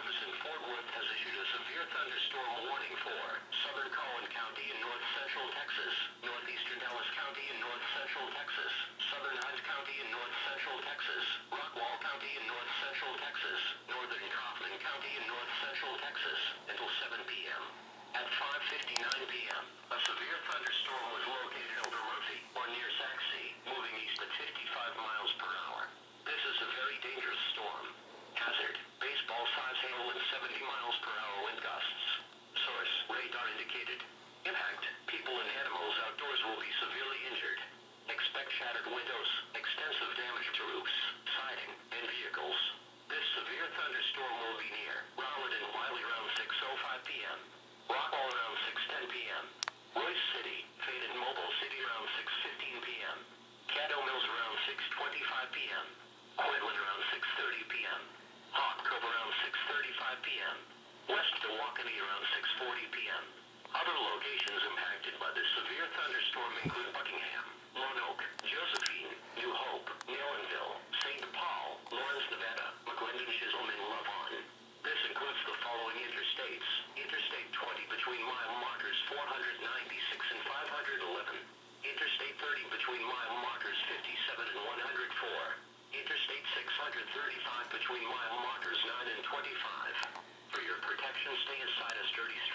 Service in Fort Worth has issued a severe thunderstorm warning for southern Collin County in north central Texas, northeastern Dallas County in north central Texas, southern Hinds County in north central Texas, Rockwall County in north central Texas, northern Kaufman County in north central Texas, until 7 p.m. At 5:59 p.m., a severe thunderstorm was located over Murphy, or near Sac City, moving east at 55 miles per hour. This is a very dangerous storm. Hazard: baseball-size hail and 70 miles per hour wind gusts. Source: radar indicated. Impact: people and animals outdoors will be severely injured. Expect shattered windows, extensive damage to roofs, siding, and vehicles. This severe thunderstorm will be near Rowland and Wiley around 6:05 p.m. Rockwall around 6:10 p.m. Royce City, Fayette and Mobile City around 6:15 p.m. Caddo Mills around 6:25 p.m. Quitland around 6:30 p.m. Hawk Cove around 6:35 p.m. West Milwaukee around 6:40 p.m. Other locations impacted by this severe thunderstorm include Buckingham, Lone Oak, Josephine, New Hope, Nelsonville, St. Paul, Lawrence, Nevada, McClendon, Chisholm, and Lavon. This includes the following interstates: Interstate 20 between mile markers 496 and 511. Interstate 30 between mile markers 57 and 104. Interstate 635 between mile markers 9 and 25. For your protection, stay inside a sturdy structure.